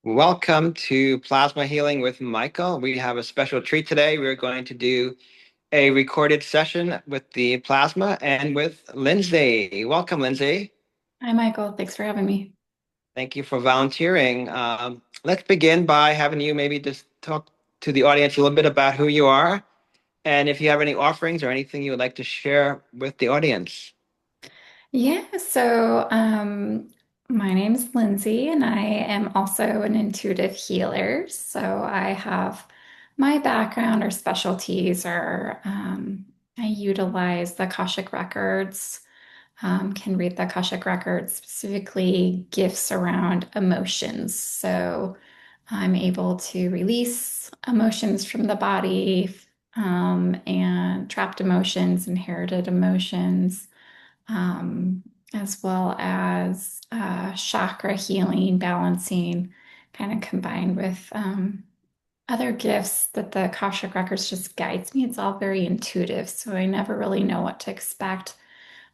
Welcome to Plasma Healing with Michael. We have a special treat today. We're going to do a recorded session with the plasma and with Lindsay. Welcome, Lindsay. Hi, Michael. Thanks for having me. Thank you for volunteering. Let's begin by having you maybe just talk to the audience a little bit about who you are and if you have any offerings or anything you would like to share with the audience. My name is Lindsay, and I am also an intuitive healer. So I have my background or specialties are I utilize the Akashic records, can read the Akashic records, specifically gifts around emotions. So I'm able to release emotions from the body, and trapped emotions, inherited emotions, um, as well as chakra healing, balancing, kind of combined with other gifts that the Akashic Records just guides me. It's all very intuitive, so I never really know what to expect.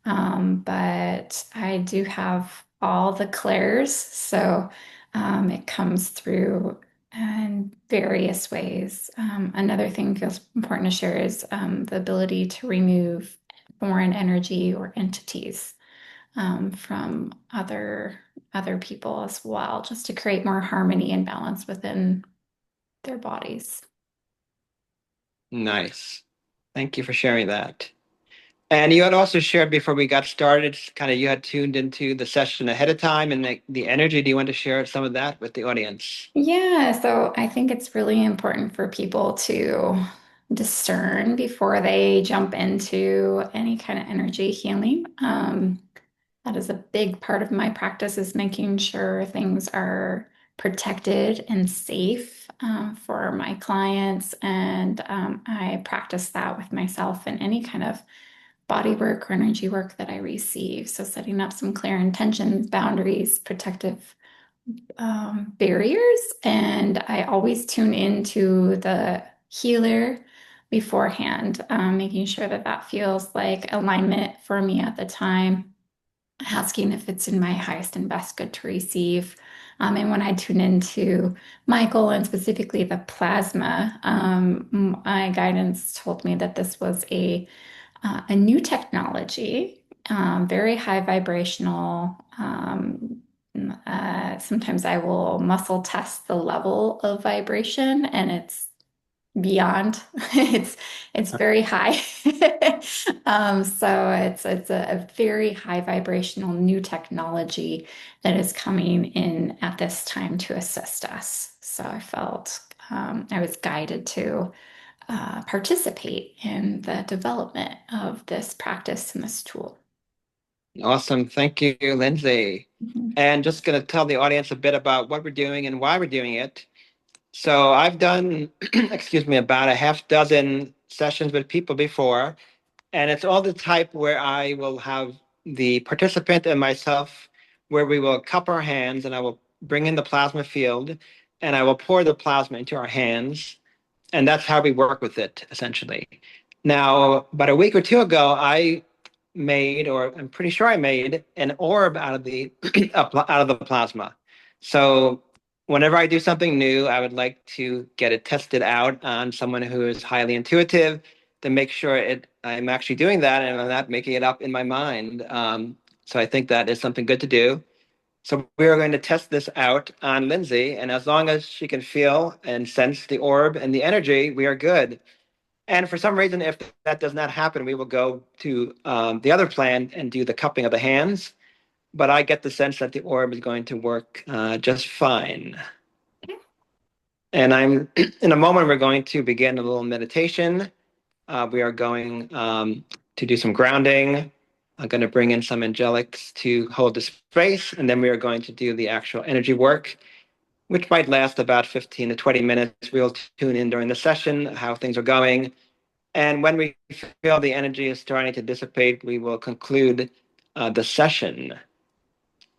But I do have all the clairs, so it comes through in various ways. Another thing feels important to share is the ability to remove foreign energy or entities from other people as well, just to create more harmony and balance within their bodies. Nice. Thank you for sharing that. And you had also shared before we got started, kind of you had tuned into the session ahead of time and the energy. Do you want to share some of that with the audience? Yeah, so I think it's really important for people to discern before they jump into any kind of energy healing. That is a big part of my practice is making sure things are protected and safe for my clients. And I practice that with myself in any kind of body work or energy work that I receive. So setting up some clear intentions, boundaries, protective barriers. And I always tune into the healer beforehand, making sure that that feels like alignment for me at the time, asking if it's in my highest and best good to receive. And when I tune into Michael and specifically the plasma, my guidance told me that this was a new technology, very high vibrational. Sometimes I will muscle test the level of vibration, and it's beyond. It's it's very high. So it's a very high vibrational new technology that is coming in at this time to assist us. So I felt I was guided to participate in the development of this practice and this tool. Awesome. Thank you, Lindsay. Mhm. And just going to tell the audience a bit about what we're doing and why we're doing it. So I've done, excuse me, about a half dozen sessions with people before, and it's all the type where I will have the participant and myself, where we will cup our hands and I will bring in the plasma field and I will pour the plasma into our hands. And that's how we work with it, essentially. Now, about a week or two ago, I made, or I'm pretty sure I made, an orb out of the out of the plasma. So whenever I do something new, I would like to get it tested out on someone who is highly intuitive to make sure I'm actually doing that and I'm not making it up in my mind. So I think that is something good to do. So we are going to test this out on Lindsay, and as long as she can feel and sense the orb and the energy, we are good. And for some reason, if that does not happen, we will go to the other plan and do the cupping of the hands. But I get the sense that the orb is going to work just fine. And I'm in a moment, we're going to begin a little meditation. We are going to do some grounding. I'm going to bring in some angelics to hold the space, and then we are going to do the actual energy work, which might last about 15 to 20 minutes. We'll tune in during the session, how things are going. And when we feel the energy is starting to dissipate, we will conclude the session.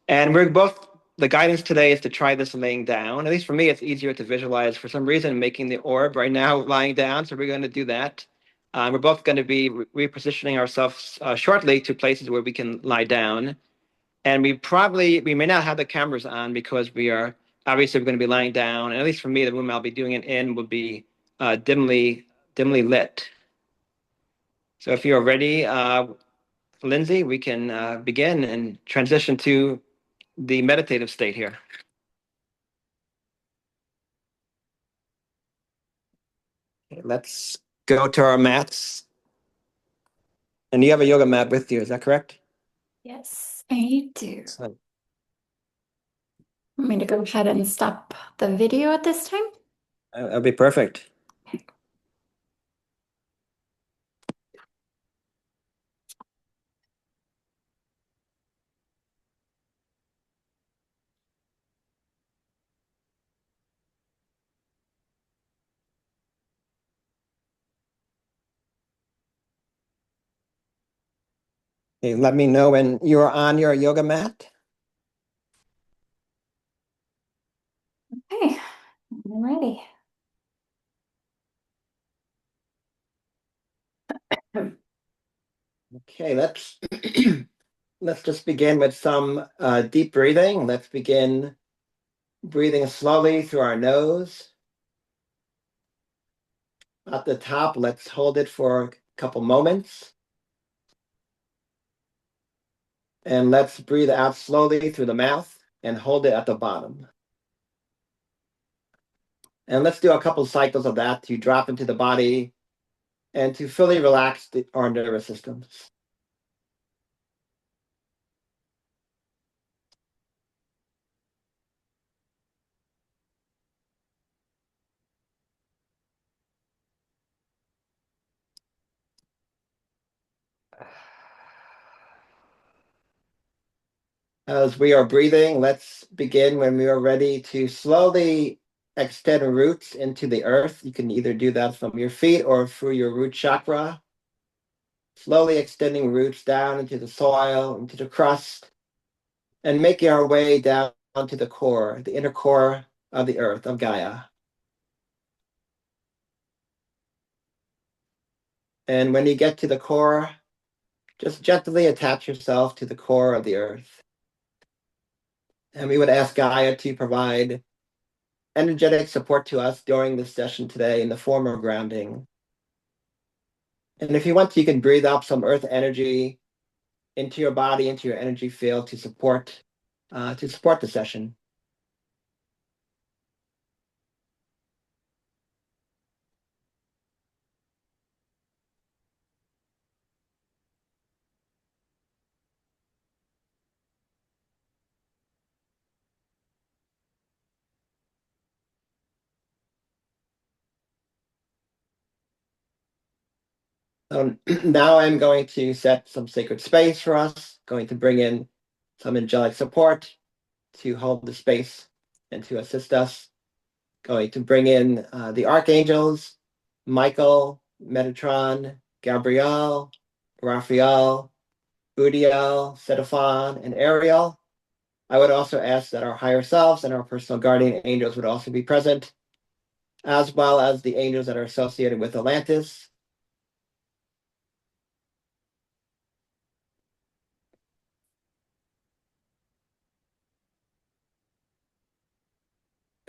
And we're both, the guidance today is to try this laying down. At least for me, it's easier to visualize. For some reason, making the orb right now lying down. So we're going to do that. We're both going to be repositioning ourselves shortly to places where we can lie down. And we may not have the cameras on because we are obviously we're going to be lying down, and at least for me, the room I'll be doing it in will be dimly lit. So if you're ready, Lindsay, we can begin and transition to the meditative state here. Okay, let's go to our mats. And you have a yoga mat with you, is that correct? Yes, I do. Excellent. Want me to go ahead and stop the video at this time? That'll be perfect. Okay, let me know when you're on your yoga mat. Okay, I'm ready. Okay, let's just begin with some deep breathing. Let's begin breathing slowly through our nose. At the top, let's hold it for a couple moments. And let's breathe out slowly through the mouth and hold it at the bottom. And let's do a couple cycles of that to drop into the body and to fully relax our nervous systems. As we are breathing, let's begin when we are ready to slowly extend roots into the earth. You can either do that from your feet or through your root chakra. Slowly extending roots down into the soil, into the crust, and making our way down to the core, the inner core of the earth, of Gaia. And when you get to the core, just gently attach yourself to the core of the earth. And we would ask Gaia to provide energetic support to us during this session today in the form of grounding. And if you want to, you can breathe up some earth energy into your body, into your energy field to support the session. So now I'm going to set some sacred space for us, going to bring in some angelic support to hold the space and to assist us. Going to bring in the archangels, Michael, Metatron, Gabriel, Raphael, Udiel, Setafan, and Ariel. I would also ask that our higher selves and our personal guardian angels would also be present, as well as the angels that are associated with Atlantis.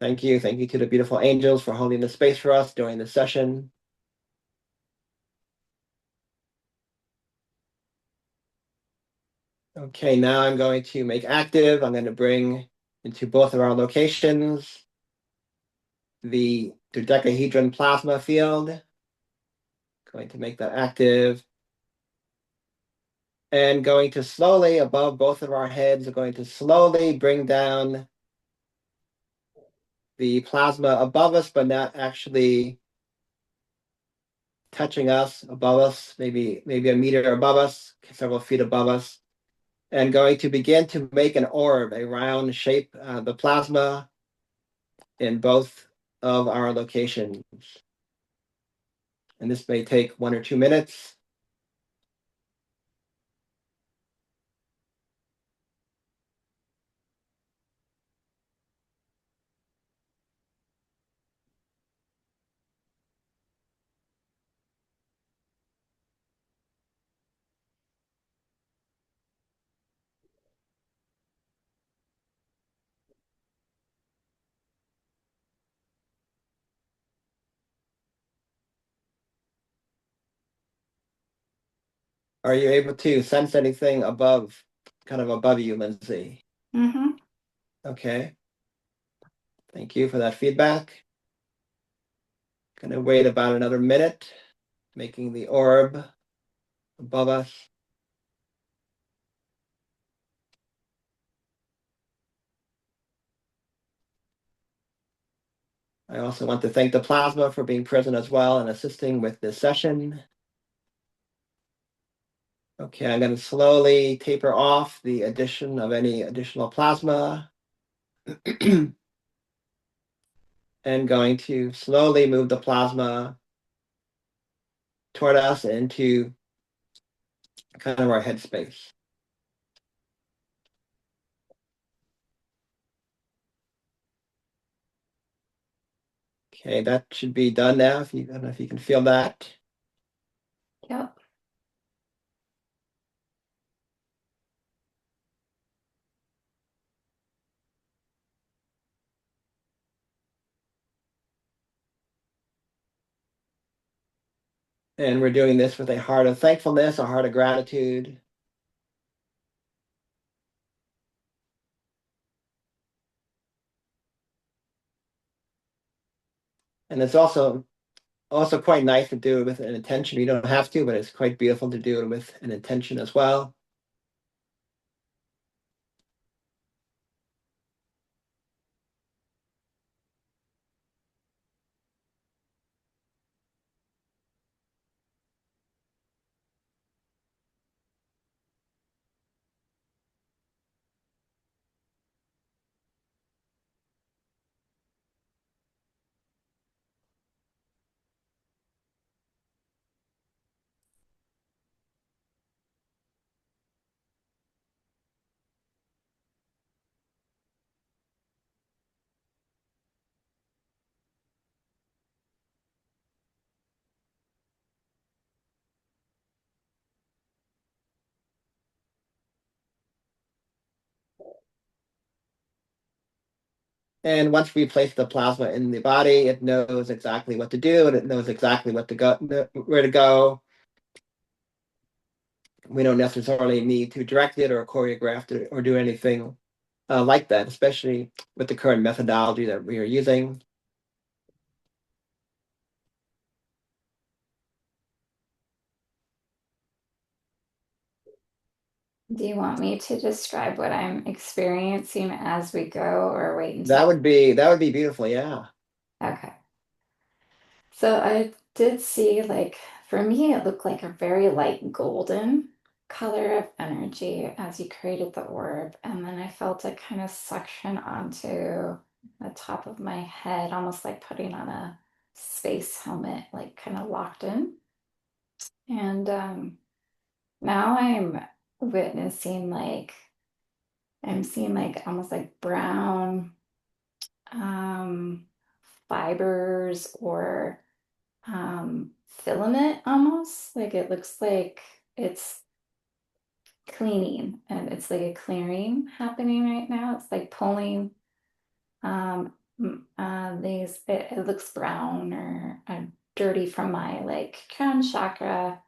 Thank you. Thank you to the beautiful angels for holding the space for us during this session. Okay, now I'm going to make active. I'm going to bring into both of our locations the dodecahedron plasma field. Going to make that active. And going to slowly, above both of our heads, we're going to slowly bring down the plasma above us, but not actually touching us, above us, maybe a meter above us, several feet above us. And going to begin to make an orb, a round shape, the plasma in both of our locations. And this may take 1 or 2 minutes. Are you able to sense anything above, kind of above you, Lindsay? Mm-hmm. Okay. Thank you for that feedback. Gonna wait about another minute, making the orb above us. I also want to thank the plasma for being present as well and assisting with this session. Okay, I'm going to slowly taper off the addition of any additional plasma and going to slowly move the plasma toward us into kind of our headspace. Okay, that should be done now. If you, I don't know if you can feel that. Yep. And we're doing this with a heart of thankfulness, a heart of gratitude. And it's also quite nice to do it with an intention. You don't have to, but it's quite beautiful to do it with an intention as well. And once we place the plasma in the body, it knows exactly what to do and it knows exactly what to go, where to go. We don't necessarily need to direct it or choreograph it or do anything like that, especially with the current methodology that we are using. Do you want me to describe what I'm experiencing as we go or wait until? That would be beautiful, yeah. Okay. So I did see, like, for me, it looked like a very light golden color of energy as you created the orb. And then I felt it kind of suction onto the top of my head, almost like putting on a space helmet, like kind of locked in. And now witnessing like, I'm seeing like almost like brown um, fibers or filament almost. Like it looks like it's cleaning and it's like a clearing happening right now. It's like pulling it looks brown or dirty from my like crown chakra,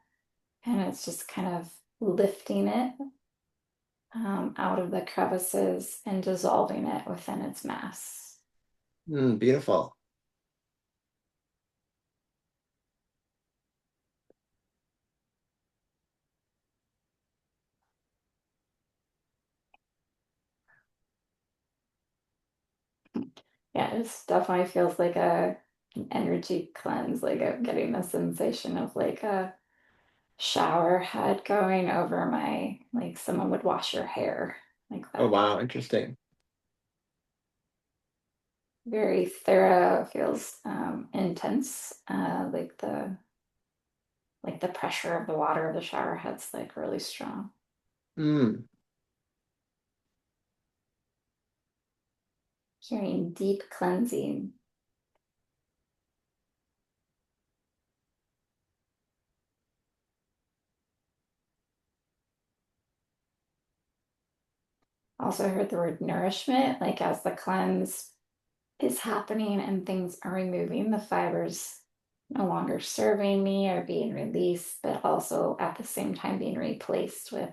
and it's just kind of lifting it out of the crevices and dissolving it within its mass. Beautiful. Yeah, it definitely feels like an energy cleanse. Like I'm getting a sensation of like a shower head going over my, like someone would wash your hair like Oh, that. wow, interesting. Very thorough, feels intense. Like the pressure of the water of the shower head's like really strong. Mm. Hearing deep cleansing. Also heard the word nourishment, like as the cleanse is happening and things are removing the fibers. no longer serving me are being released, but also at the same time being replaced with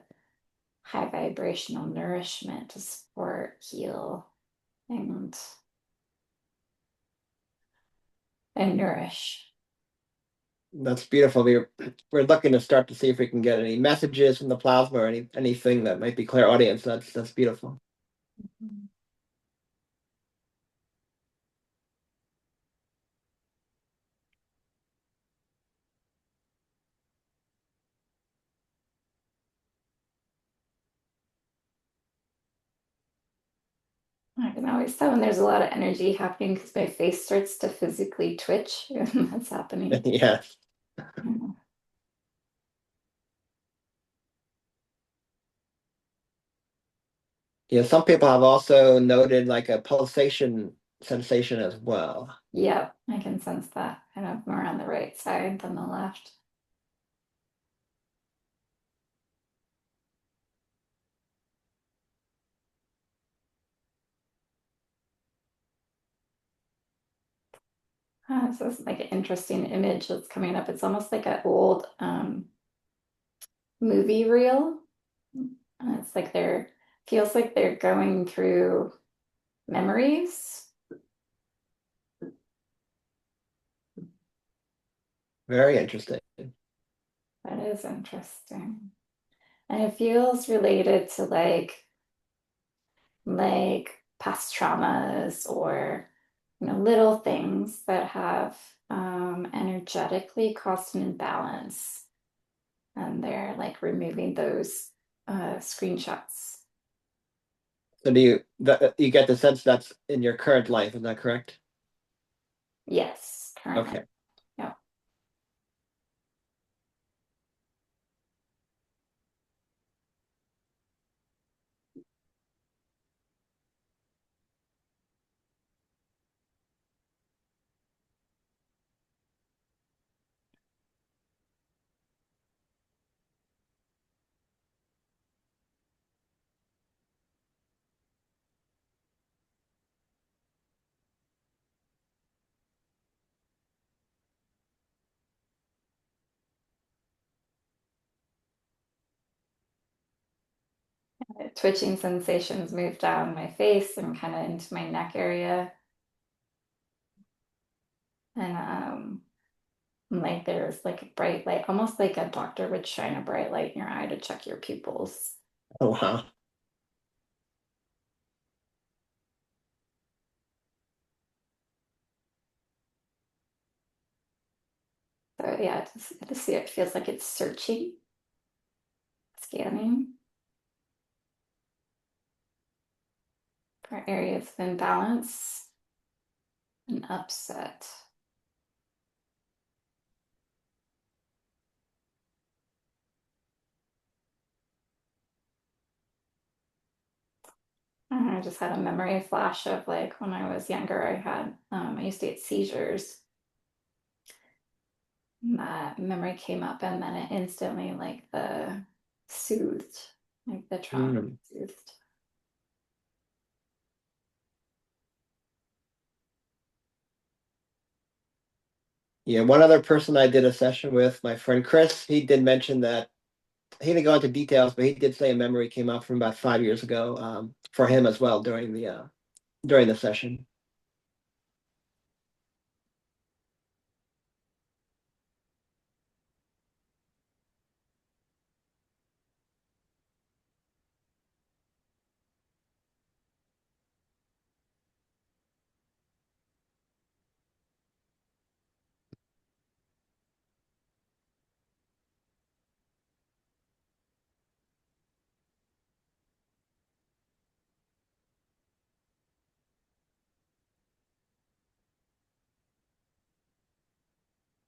high vibrational nourishment to support, heal, and nourish. That's beautiful. We're looking to start to see if we can get any messages from the plasma or anything that might be clear audience. That's beautiful. I can always tell when there's a lot of energy happening because my face starts to physically twitch when that's happening. Yes. Mhm. Yeah, some people have also noted like a pulsation sensation as well. Yep, I can sense that kind of more on the right side than the left. So it's like an interesting image that's coming up. It's almost like an old movie reel. It's like they're feels like they're going through memories. Very interesting. That is interesting. And it feels related to like past traumas or little things that have energetically caused an imbalance, and they're like removing those screenshots. So you get the sense that's in your current life, is that correct? Yes, currently. Okay. Yeah. Twitching sensations move down my face and kind of into my neck area. And like there's like a bright light, almost like a doctor would shine a bright light in your eye to check your pupils. Oh wow. So yeah, to see it feels like it's searching, scanning for areas of imbalance and upset. I just had a memory flash of like when I was younger, I used to get seizures. And that memory came up and then it instantly like the soothed, like the trauma Hmm. soothed. Yeah, one other person I did a session with, my friend Chris, he did mention that he didn't go into details, but he did say a memory came up from about 5 years ago for him as well during the session.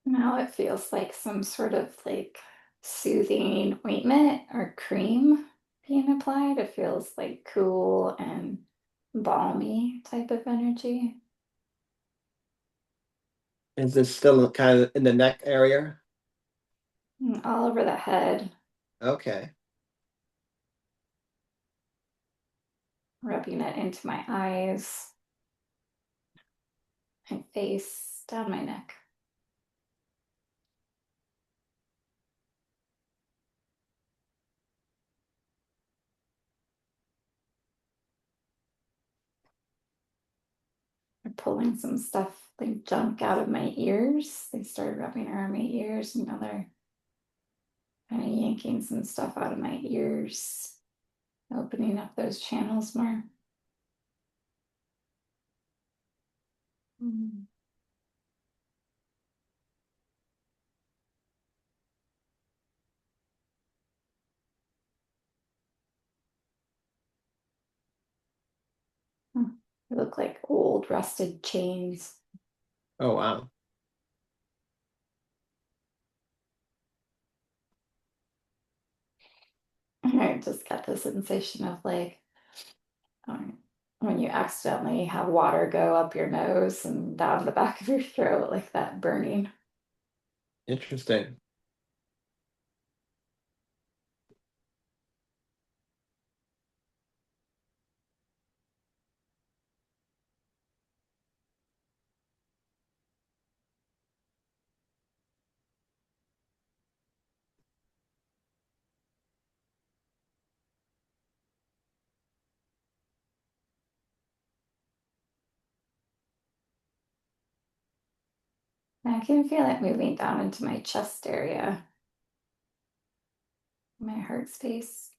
Now it feels like some sort of like soothing ointment or cream being applied. It feels like cool and balmy type of energy. Is this still kind of in the neck area? All over the head, Okay. rubbing it into my eyes, my face, down my neck. pulling some stuff like junk out of my ears. They started rubbing around my ears, and now they're kind of yanking some stuff out of my ears, opening up those channels more. Mm. They look like old rusted chains. Oh, wow. I just got the sensation of like when you accidentally have water go up your nose and down the back of your throat, like that burning. Interesting. And I can feel it moving down into my chest area, my heart space.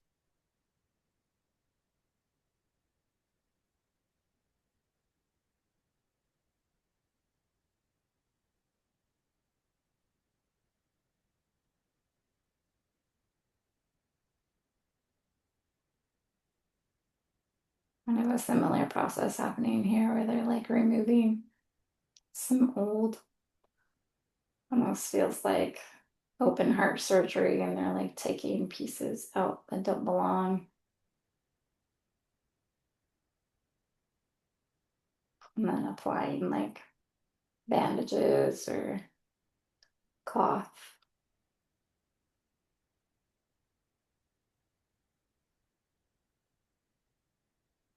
I have a similar process happening here where they're like removing some old, almost feels like open heart surgery, and they're like taking pieces out that don't belong and then applying like bandages or cloth.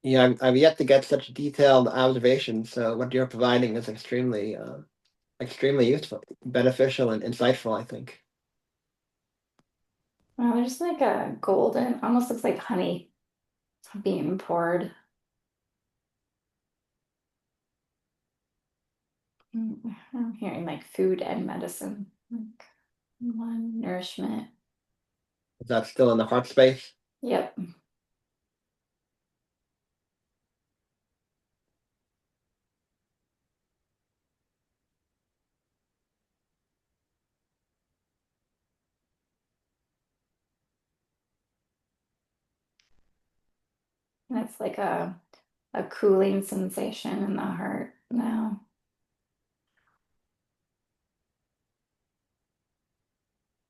Yeah, I've yet to get such detailed observations. So what you're providing is extremely useful, beneficial, and insightful, I think. Well, there's like a golden, almost looks like honey being poured. I'm hearing like food and medicine, like one nourishment. Is that still in the heart space? Yep. And it's like a cooling sensation in the heart now.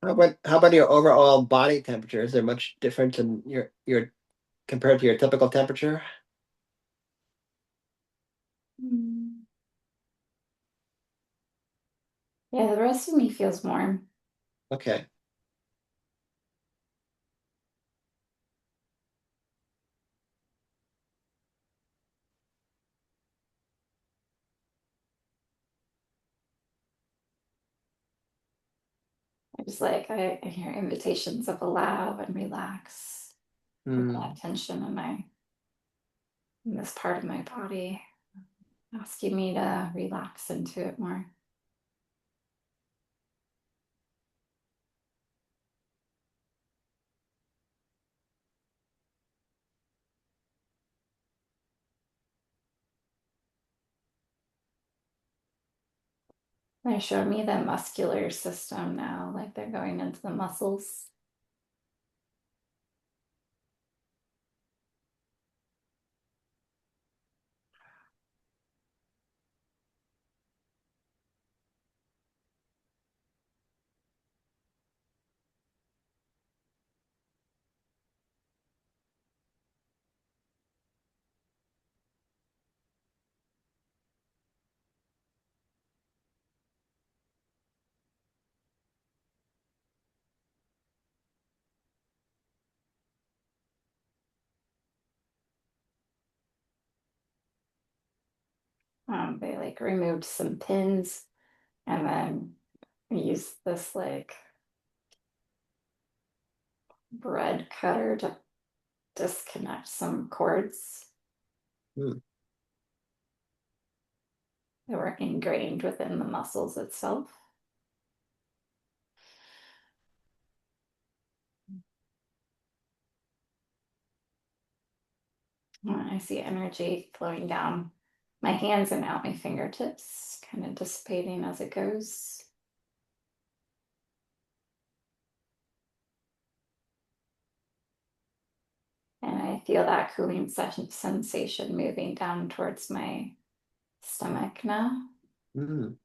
How about your overall body temperature? Is there much difference in your compared to your typical temperature? Mm. Yeah, the rest of me feels warm. Okay. I just like I hear invitations of allow and relax with that Hmm. tension in this part of my body, asking me to relax into it more. They're showing me the muscular system now, like they're going into the muscles. They like removed some pins and then used this like bread cutter to disconnect some cords. Hmm. that were ingrained within the muscles itself. I see energy flowing down my hands and out my fingertips, kind of dissipating as it goes. And I feel that cooling sensation moving down towards my stomach now. Mm.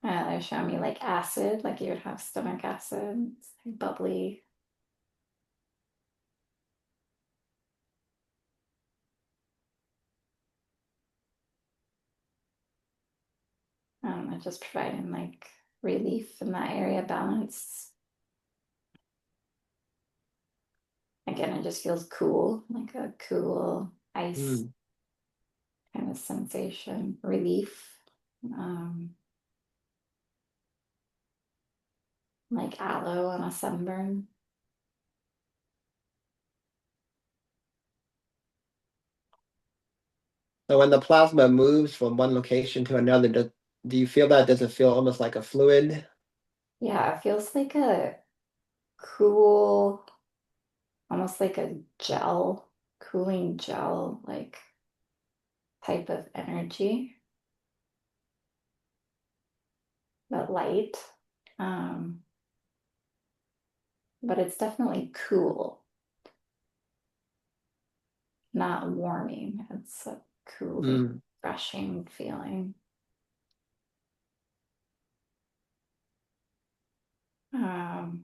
They're showing me like acid, like you would have stomach acid. It's like bubbly. Just providing like relief in that area, balance. Again, it just feels cool, like a cool ice Mm. kind of sensation, relief. Um, like aloe on a sunburn. So when the plasma moves from one location to another, do you feel that? Does it feel almost like a fluid? Yeah, it feels like a cool, almost like a gel, cooling gel, like type of energy, but light. Um, but it's definitely cool, not warming. It's a cooling, Mm. refreshing feeling.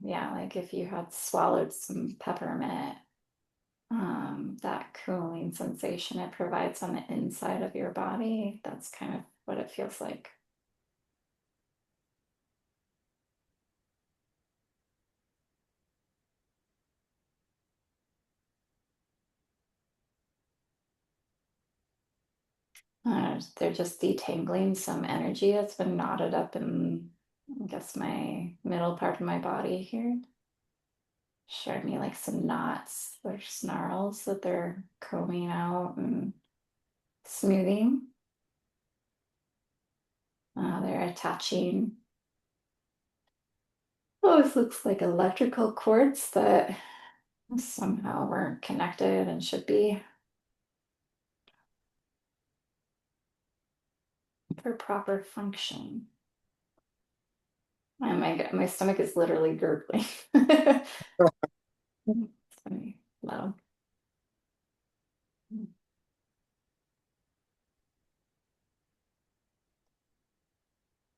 Yeah, like if you had swallowed some peppermint, that cooling sensation it provides on the inside of your body, that's kind of what it feels like. They're just detangling some energy that's been knotted up in, I guess, my middle part of my body here. Showed me like some knots or snarls that they're combing out and smoothing. They're attaching. Oh, this looks like electrical cords that somehow weren't connected and should be for proper function. And my stomach is literally gurgling. It's funny, loud.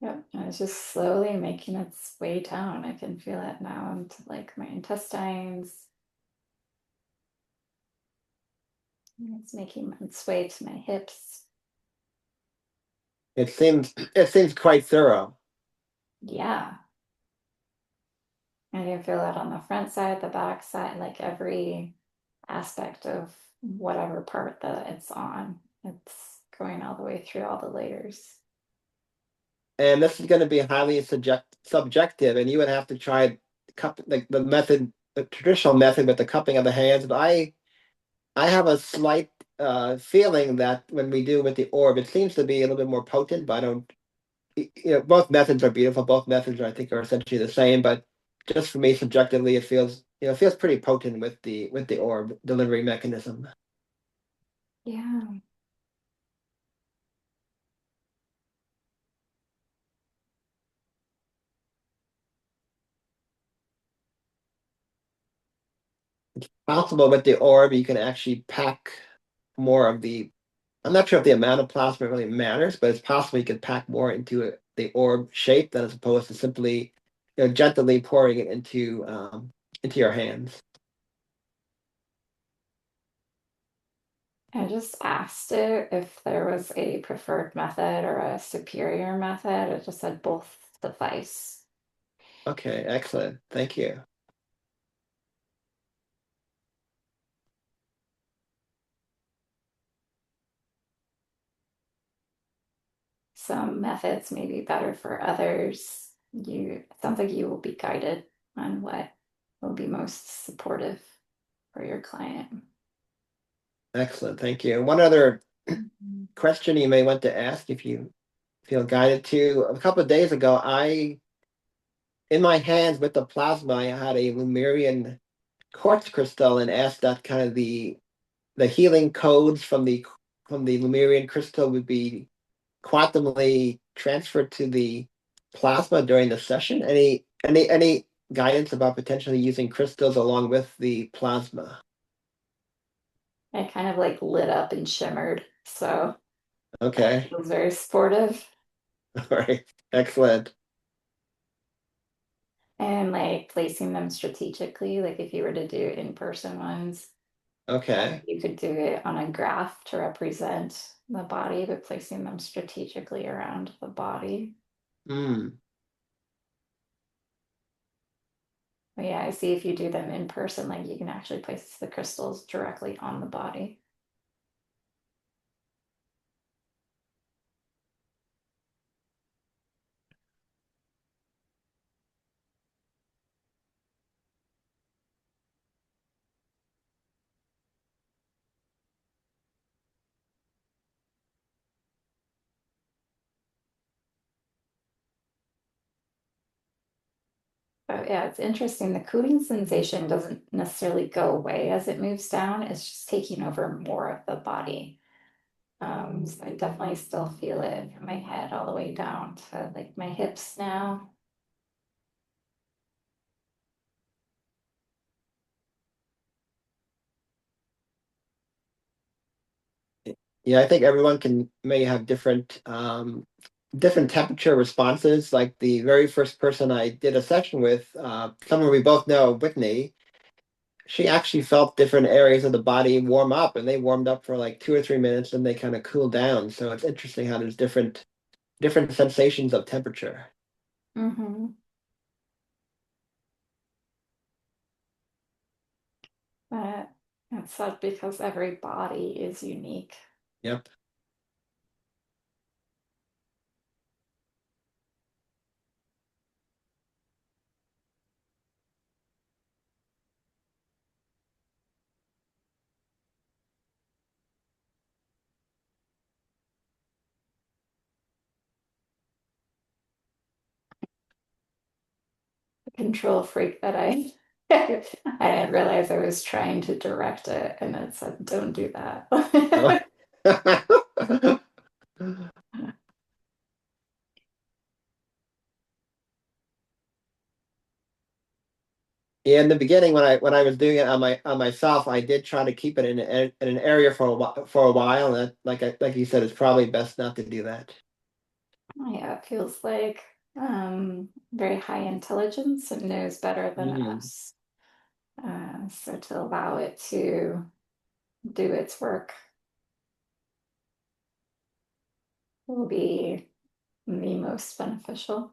Yep, and it's just slowly making its way down. I can feel it now into like my intestines. It's making its way to my hips. It seems quite thorough. Yeah, I can feel that on the front side, the back side, like every aspect of whatever part that it's on. It's going all the way through all the layers. And this is going to be highly subjective, and you would have to try cup like the method, the traditional method with the cupping of the hands. But I have a slight feeling that when we do with the orb, it seems to be a little bit more potent. But I don't, both methods are beautiful. Both methods, I think, are essentially the same. But just for me, subjectively, it feels pretty potent with the orb delivery mechanism. Yeah. Possible with the orb, you can actually pack more of the. I'm not sure if the amount of plasma really matters, but it's possible you could pack more into the orb shape than as opposed to simply, gently pouring it into your hands. I just asked it if there was a preferred method or a superior method. It just said both suffice. Okay, excellent. Thank you. Some methods may be better for others. You, it sounds like you will be guided on what will be most supportive. for your client. Excellent. Thank you. One other question you may want to ask if you feel guided to. A couple of days ago, in my hands with the plasma, I had a Lemurian quartz crystal and asked that kind of the healing codes from the Lemurian crystal would be quantumly transferred to the plasma during the session. Any guidance about potentially using crystals along with the plasma? It kind of like lit up and shimmered. So Okay. it was very sportive. All right. Excellent. And like placing them strategically, like if you were to do in-person ones, Okay. you could do it on a graph to represent the body, but placing them strategically around the body. Mm. But yeah, I see if you do them in person, like you can actually place the crystals directly on the body. But yeah, it's interesting. The cooling sensation doesn't necessarily go away as it moves down. It's just taking over more of the body. So I definitely still feel it from my head all the way down to like my hips now. Yeah, I think everyone can may have different temperature responses. Like the very first person I did a session with, someone we both know, Whitney, she actually felt different areas of the body warm up, and they warmed up for like 2 or 3 minutes, and they kind of cooled down. So it's interesting how there's different sensations of temperature. Mm-hmm. But it's sad because every body is unique. Yep. The control freak that I I didn't realize I was trying to direct it and it said, don't do Oh. that. Yeah, in the beginning, when I was doing it on myself, I did try to keep it in an area for a while, and that, like you said, it's probably best not to do that. Yeah, it feels like very high intelligence and knows better than Mm. us. So to allow it to do its work will be the most beneficial.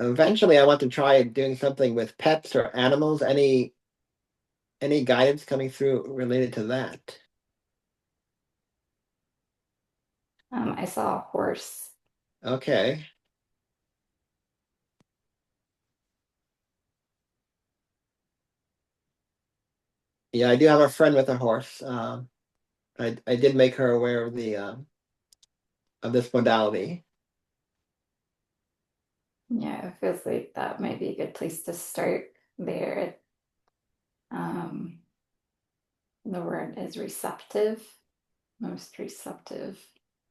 Eventually, I want to try doing something with pets or animals. Any guidance coming through related to that? I saw a horse. Okay. Yeah, I do have a friend with a horse. I did make her aware of the of this modality. Yeah, it feels like that might be a good place to start there. Um, the word is receptive, most receptive.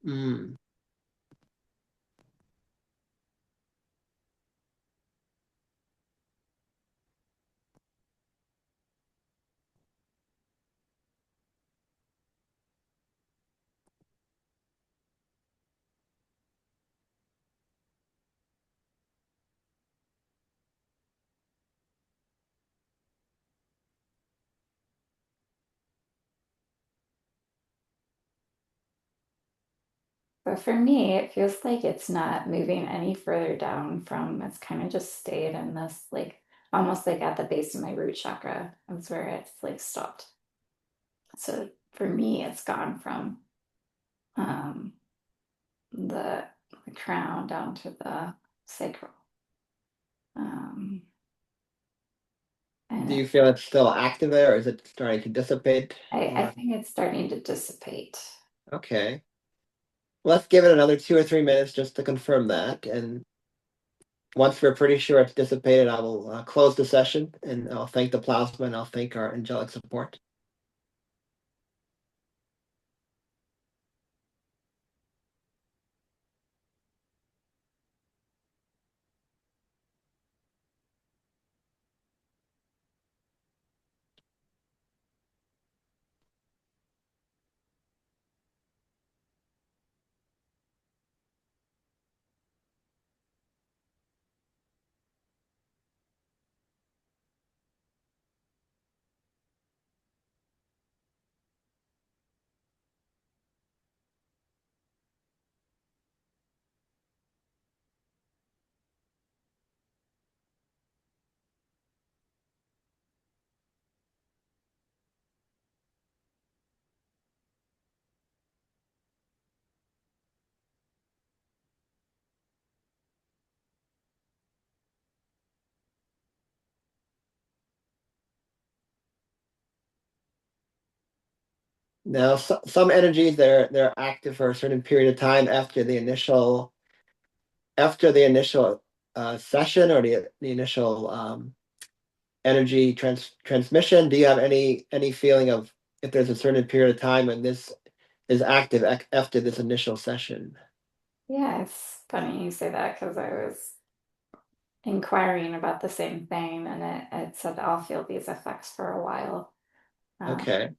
Mm. But for me, it feels like it's not moving any further down from, it's kind of just stayed in this, like, almost like at the base of my root chakra. That's where it's like stopped. So for me, it's gone from um, the, the crown down to the sacral. Um, Do and you feel it's still active there, or is it starting to dissipate? I Or think it's starting to dissipate. okay, let's give it another 2 or 3 minutes just to confirm that. And once we're pretty sure it's dissipated, I will close the session and I'll thank the plasma and I'll thank our angelic support. Now, some energies they're active for a certain period of time after the initial session or the initial energy transmission. Do you have any feeling of if there's a certain period of time when this is active after this initial session? Yeah, it's funny you say that because I was inquiring about the same thing and it said I'll feel these effects for a while. Um, Okay.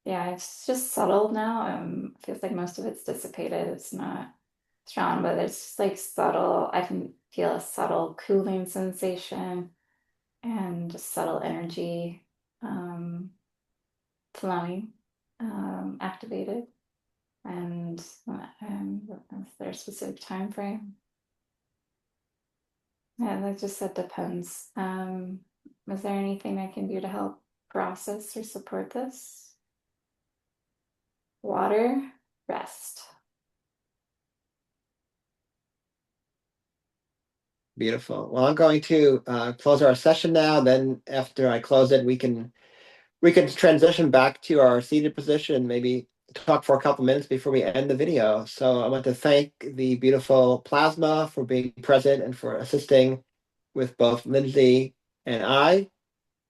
yeah, it's just subtle now. Feels like most of it's dissipated. It's not strong, but it's just like subtle. I can feel a subtle cooling sensation and just subtle energy um, flowing, activated. And is there a specific time frame? Yeah, that depends. Is there anything I can do to help process or support this? Water, rest. Beautiful. Well, I'm going to close our session now. Then after I close it, we can transition back to our seated position, maybe talk for a couple minutes before we end the video. So I want to thank the beautiful plasma for being present and for assisting with both Lindsay and I,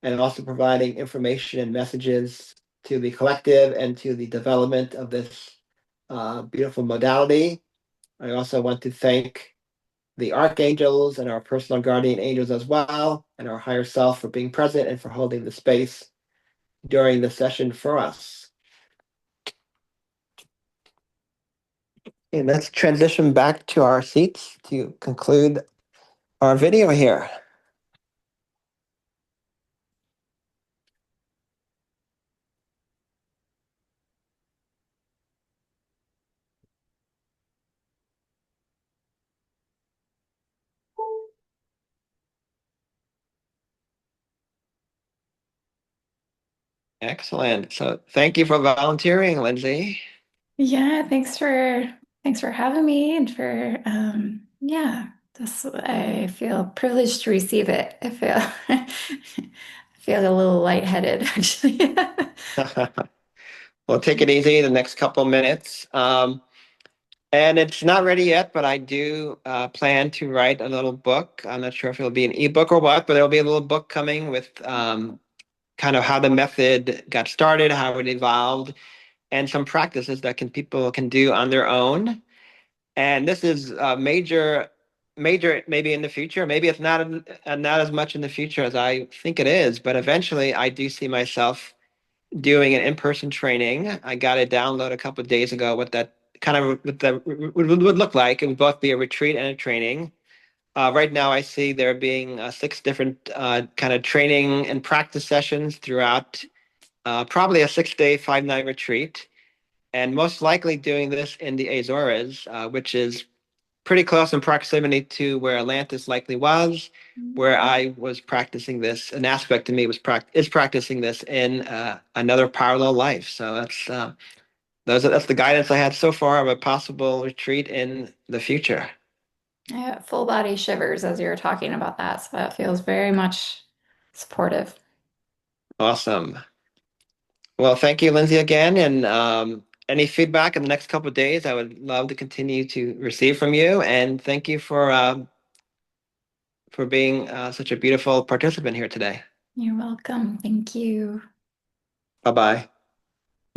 and also providing information and messages to the collective and to the development of this beautiful modality. I also want to thank the archangels and our personal guardian angels as well, and our higher self for being present and for holding the space during the session for us. And let's transition back to our seats to conclude our video here. Excellent. So thank you for volunteering, Lindsay. Yeah, thanks for having me and for yeah, this I feel privileged to receive it. I feel I feel a little lightheaded actually. We'll take it easy the next couple minutes. And it's not ready yet, but I do plan to write a little book. I'm not sure if it'll be an ebook or what, but there'll be a little book coming with kind of how the method got started, how it evolved, and some practices that people can do on their own. And this is major maybe in the future. Maybe it's not as much in the future as I think it is, but eventually I do see myself doing an in-person training. I got a download a couple of days ago what that kind of would look like. It would both be a retreat and a training. Right now, I see there being 6 different kind of training and practice sessions throughout probably a 6-day, 5-night retreat. and most likely doing this in the Azores, which is pretty close in proximity to where Atlantis likely was, where I was practicing this. An aspect of me is practicing this in another parallel life. So that's the guidance I had so far of a possible retreat in the future. I got full body shivers as you were talking about that, so that feels very much supportive. Awesome. Well, thank you, Lindsay, again. And any feedback in the next couple of days, I would love to continue to receive from you. And thank you for being such a beautiful participant here today. You're welcome. Thank you. Bye bye.